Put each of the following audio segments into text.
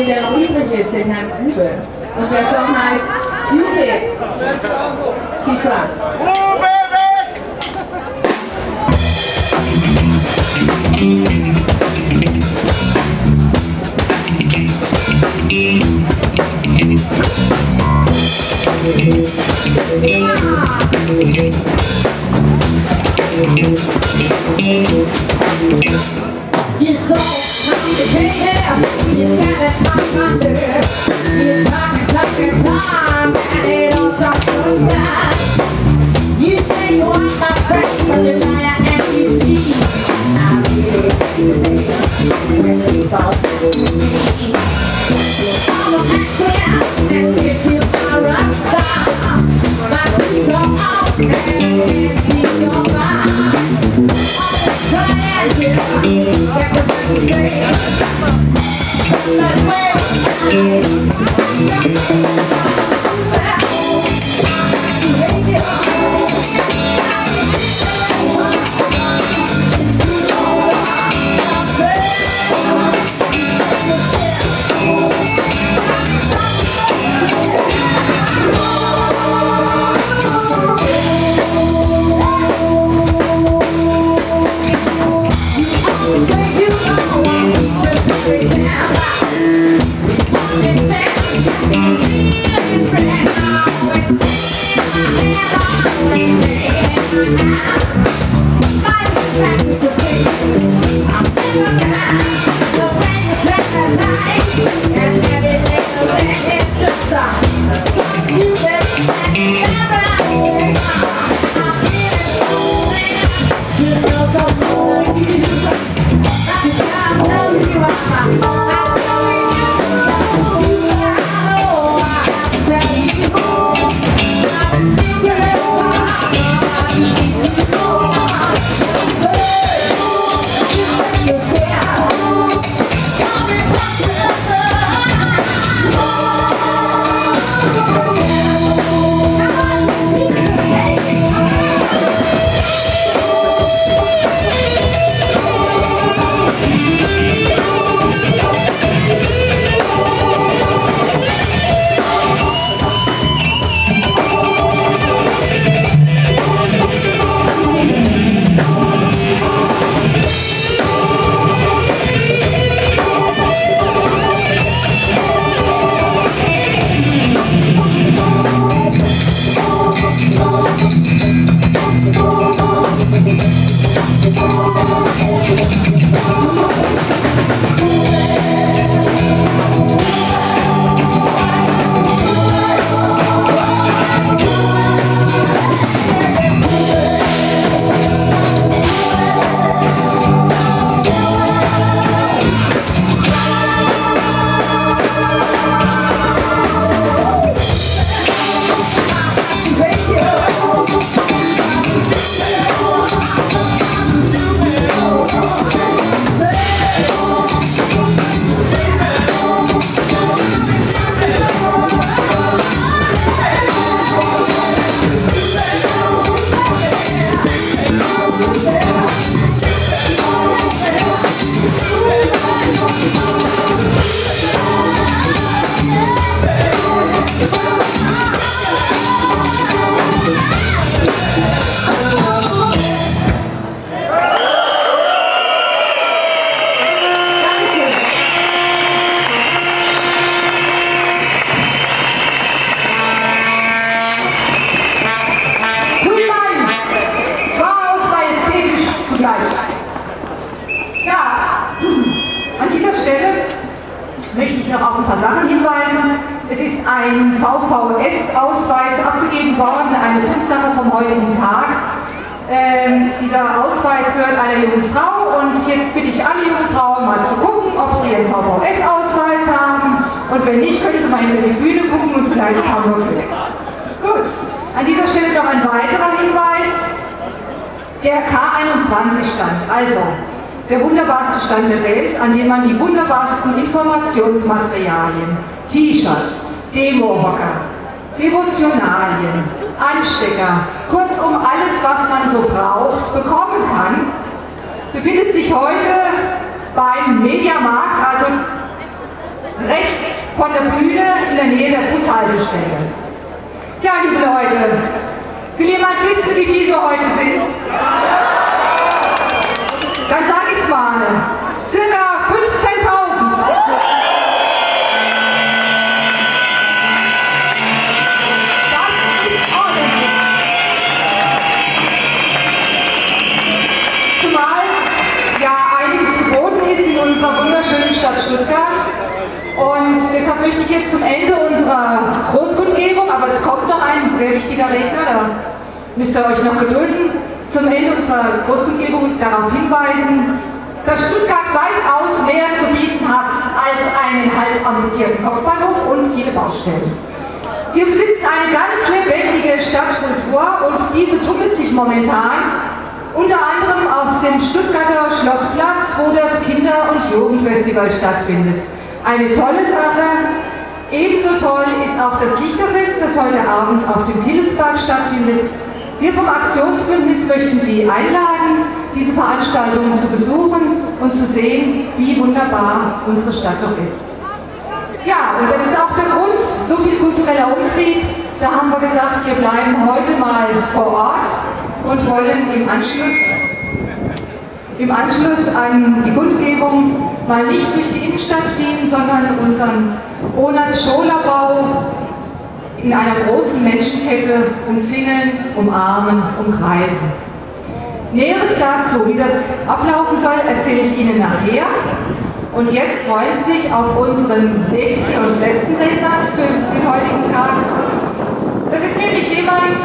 Song, der noch übrig ist, den Herrn Grube. Und der Song heißt Stupid. Viel Spaß. You're so complicated, you got it under. You're talking time, and it all talks so fast. You say you want my friend, but you lie and you cheat. I'm here today, when you fall for me. You'll follow that clear, and give you my rock star. My feet are off, and keep your mind. Trying to get what you say. That way. Möchte ich noch auf ein paar Sachen hinweisen. Es ist ein VVS-Ausweis abgegeben worden, eine Fundsache vom heutigen Tag. Dieser Ausweis gehört einer jungen Frau und jetzt bitte ich alle jungen Frauen mal zu gucken, ob sie einen VVS-Ausweis haben und wenn nicht, können sie mal hinter die Bühne gucken und vielleicht haben wir Glück. Gut, an dieser Stelle noch ein weiterer Hinweis. Der K21-Stand, also der wunderbarste Stand der Welt, an dem man die wunderbarsten Informationsmaterialien, T-Shirts, Demo-Hocker, Devotionalien, Anstecker, kurzum alles, was man so braucht, bekommen kann, befindet sich heute beim Mediamarkt, also rechts von der Bühne in der Nähe der Bushaltestelle. Ja, liebe Leute, will jemand wissen, wie viel wir heute sind? Dann sage ich es mal. Circa 15.000. Das ist ordentlich. Zumal ja einiges geboten ist in unserer wunderschönen Stadt Stuttgart. Und deshalb möchte ich jetzt zum Ende unserer Großkundgebung, aber es kommt noch ein sehr wichtiger Redner, da müsst ihr euch noch gedulden, zum Ende unserer Großkundgebung darauf hinweisen, dass Stuttgart weitaus mehr zu bieten hat als einen halb amputierten Kopfbahnhof und viele Baustellen. Wir besitzen eine ganz lebendige Stadtkultur und diese tummelt sich momentan unter anderem auf dem Stuttgarter Schlossplatz, wo das Kinder- und Jugendfestival stattfindet. Eine tolle Sache. Ebenso toll ist auch das Lichterfest, das heute Abend auf dem Killesberg stattfindet. Wir vom Aktionsbündnis möchten Sie einladen, diese Veranstaltungen zu besuchen und zu sehen, wie wunderbar unsere Stadt doch ist. Ja, und das ist auch der Grund, so viel kultureller Umtrieb. Da haben wir gesagt, wir bleiben heute mal vor Ort und wollen im Anschluss an die Kundgebung mal nicht durch die Innenstadt ziehen, sondern unseren Onat-Scholer-Bau in einer großen Menschenkette umzingeln, umarmen, umkreisen. Näheres dazu, wie das ablaufen soll, erzähle ich Ihnen nachher. Und jetzt freuen Sie sich auf unseren nächsten und letzten Redner für den heutigen Tag. Das ist nämlich jemand,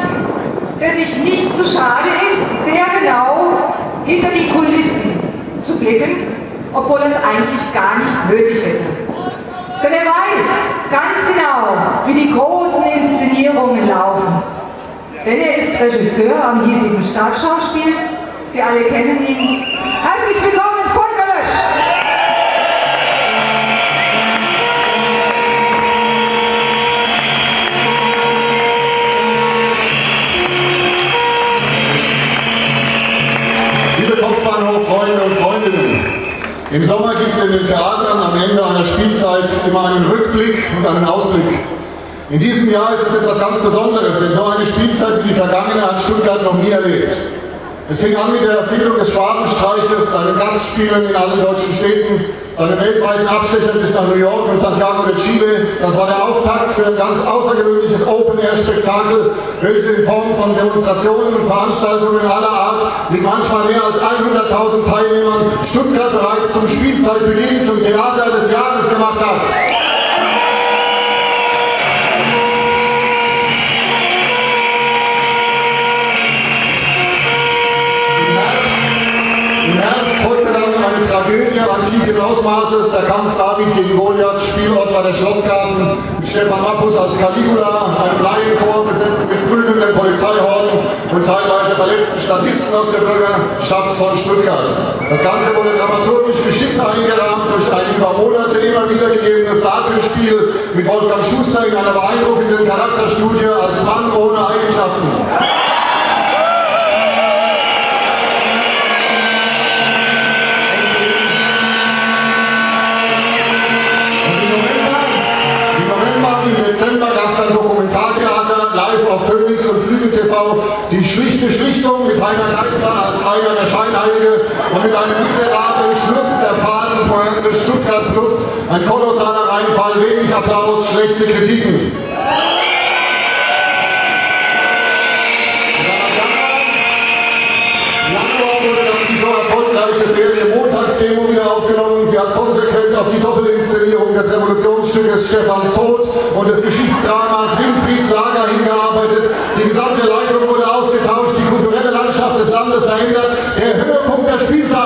der sich nicht zu schade ist, sehr genau hinter die Kulissen zu blicken, obwohl er es eigentlich gar nicht nötig hätte. Denn er weiß ganz genau, wie die großen Inszenierungen laufen. Denn er ist Regisseur am hiesigen Staatsschauspiel. Sie alle kennen ihn. Herzlich willkommen, Volker Lösch! Liebe Kopfbahnhof-Freunde und Freundinnen, im Sommer gibt es in den Theatern am Ende einer Spielzeit immer einen Rückblick und einen Ausblick. In diesem Jahr ist es etwas ganz Besonderes, denn so eine Spielzeit wie die vergangene hat Stuttgart noch nie erlebt. Es fing an mit der Erfindung des Schwabenstreiches, seinen Gastspielen in allen deutschen Städten, seinen weltweiten Abstechern bis nach New York und Santiago de Chile. Das war der Auftakt für ein ganz außergewöhnliches Open-Air-Spektakel, welches in Form von Demonstrationen und Veranstaltungen aller Art mit manchmal mehr als 100.000 Teilnehmern Stuttgart bereits zum Spielzeitbeginn zum Theater des Jahres gemacht hat. Eine Tragödie antiken Ausmaßes, der Kampf David gegen Goliath, Spielort war der Schlossgarten, mit Stefan Mappus als Caligula, einem Laienchor besetzt mit prügelnden Polizeihorden und teilweise verletzten Statisten aus der Bürgerschaft von Stuttgart. Das Ganze wurde dramaturgisch geschickt eingerahmt durch ein über Monate immer wieder gegebenes Satyrspiel mit Wolfgang Schuster in einer beeindruckenden Charakterstudie als Mann ohne Eigenschaften. Im Dezember gab es ein Dokumentartheater live auf Phoenix und Flügel TV, die schlichte Schlichtung mit Heiner Geisler als Heiner der Scheinheilige und mit einem miserablen Schluss der Fadenpointe Stuttgart Plus, ein kolossaler Reinfall, wenig Applaus, schlechte Kritiken. So erfolgreiche Serie Montagsdemo wieder aufgenommen. Sie hat konsequent auf die Doppelinszenierung des Revolutionsstückes Stephans Tod und des Geschichtsdramas Winfrieds Lager hingearbeitet. Die gesamte Leitung wurde ausgetauscht, die kulturelle Landschaft des Landes verändert. Der Höhepunkt der Spielzeit.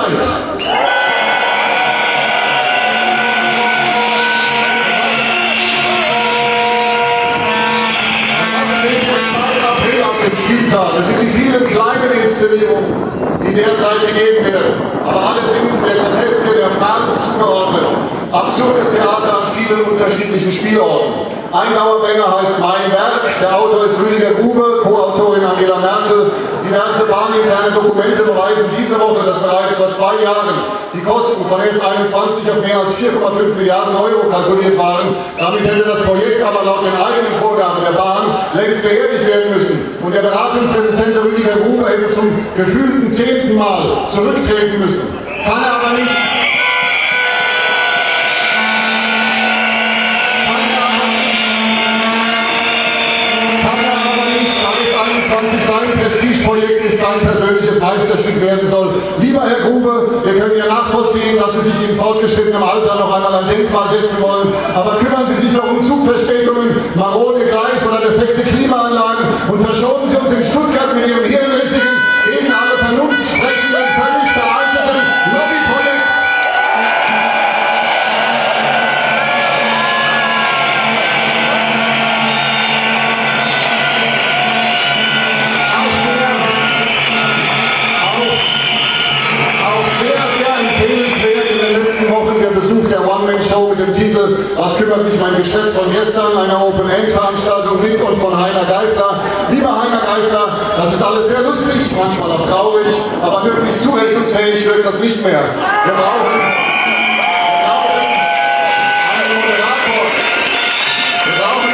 Das sind die vielen kleinen Inszenierungen, die derzeit gegeben werden. Aber alle sind der Groteske der Farce zugeordnet. Absurdes Theater an vielen unterschiedlichen Spielorten. Ein Dauerbrenner heißt Mein Werk. Der Autor ist Rüdiger Grube, Co-Autorin Angela Merkel. Die diverse bahninterne Dokumente beweisen diese Woche, dass bereits vor 2 Jahren die Kosten von S21 auf mehr als 4,5 Milliarden Euro kalkuliert waren. Damit hätte das Projekt aber laut den eigenen Vorgaben der Bahn längst beerdigt werden müssen. Und der beratungsresistente Rüdiger Grube hätte zum gefühlten 10. Mal zurücktreten müssen. Kann er aber nicht. Sein Prestigeprojekt ist, sein persönliches Meisterstück werden soll. Lieber Herr Grube, wir können ja nachvollziehen, dass Sie sich in fortgeschrittenem Alter noch einmal ein Denkmal setzen wollen, aber kümmern Sie sich doch um Zugverspätungen, marode Gleis- oder defekte Klimaanlagen und verschonen Sie uns in Stuttgart mit Ihrem hirnrissigen, gegen alle Vernunft sprechenden, völlig veralteten Lobbyprojekt. Besuch der One-Man-Show mit dem Titel "Was kümmert mich mein Geschwätz von gestern?", einer Open-End-Veranstaltung mit und von Heiner Geisler. Lieber Heiner Geisler, das ist alles sehr lustig, manchmal auch traurig, aber wirklich zurechnungsfähig wirkt das nicht mehr. Wir brauchen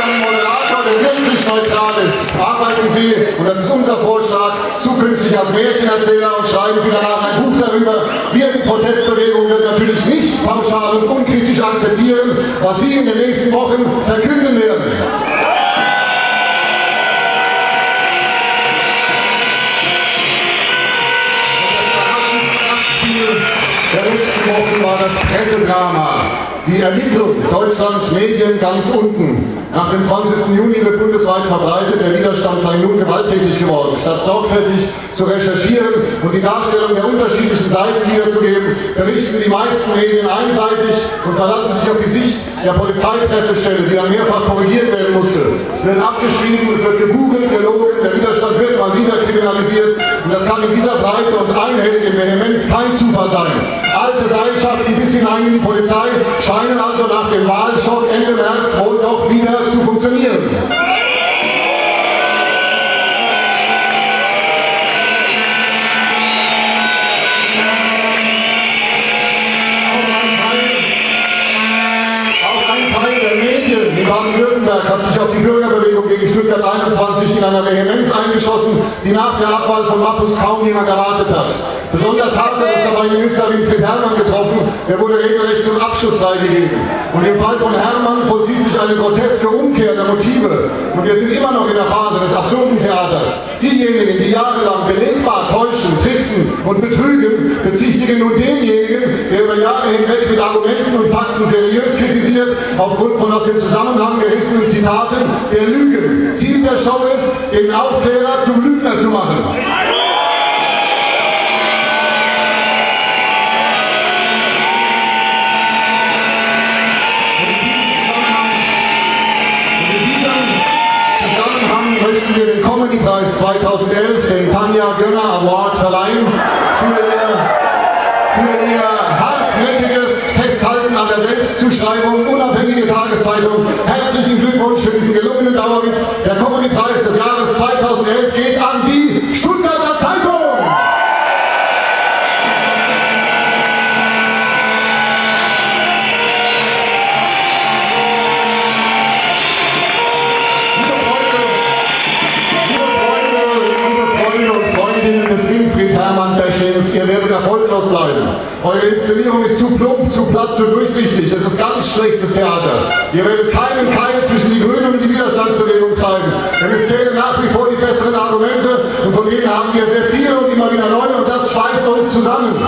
einen Moderator, der wirklich neutral ist. Arbeiten Sie, und das ist unser Vorschlag, zukünftig als Märchenerzähler und schreiben Sie danach ein Buch darüber. Wir, die Protestbewegung, wird natürlich nicht pauschal und unkritisch akzeptieren, was Sie in den nächsten Wochen verkünden werden. Der letzten Wochen war das Pressedrama. Die Ermittlung Deutschlands Medien ganz unten. Nach dem 20. Juni wird bundesweit verbreitet, der Widerstand sei nun gewalttätig geworden. Statt sorgfältig zu recherchieren und die Darstellung der unterschiedlichen Seiten wiederzugeben, berichten die meisten Medien einseitig und verlassen sich auf die Sicht der Polizeipressestelle, die dann mehrfach korrigiert werden musste. Es wird abgeschrieben, es wird gegoogelt, gelogen, der Widerstand wird mal wieder kriminalisiert und das kann in dieser Breite und einhelligen Vehemenz kein Zufall sein. Alte Seilschaften bis hinein in die Polizei scheinen also nach dem Wahlschock Ende März wohl doch wieder zu funktionieren. Auch ein Teil der Medien in Baden-Württemberg hat sich auf die Bürgerbewegung gegen Stuttgart 21 in einer Vehemenz eingeschossen, die nach der Abwahl von Mappus kaum jemand erwartet hat. Besonders hart hat es dabei Minister Winfried Herrmann getroffen, der wurde regelrecht zum Abschuss freigegeben. Und im Fall von Herrmann vollzieht sich eine groteske Umkehr der Motive. Und wir sind immer noch in der Phase des absurden Theaters. Diejenigen, die jahrelang belegbar täuschen, tricksen und betrügen, bezichtigen nun denjenigen, der über Jahre hinweg mit Argumenten und Fakten seriös kritisiert, aufgrund von aus dem Zusammenhang gerissenen Zitaten der Lügen. Ziel der Show ist, den Aufklärer zum Lügner zu machen. Möchten wir den Comedy-Preis 2011, den Tanja Gönner Award, verleihen für ihr hartnäckiges Festhalten an der Selbstzuschreibung unabhängige Tageszeitung. Herzlichen Glückwunsch für diesen gelungenen Dauerwitz. Der Comedy-Preis des Jahres 2011 geht an die Stuttgarter Zeitung. Des Winfried Herrmann-Bashings, ihr werdet erfolglos bleiben. Eure Inszenierung ist zu plump, zu platt, zu durchsichtig. Es ist ganz schlechtes Theater. Ihr werdet keinen Keil zwischen die Grünen und die Widerstandsbewegung treiben. Denn es zählen nach wie vor die besseren Argumente und von denen haben wir sehr viele und immer wieder neue und das schweißt uns zusammen.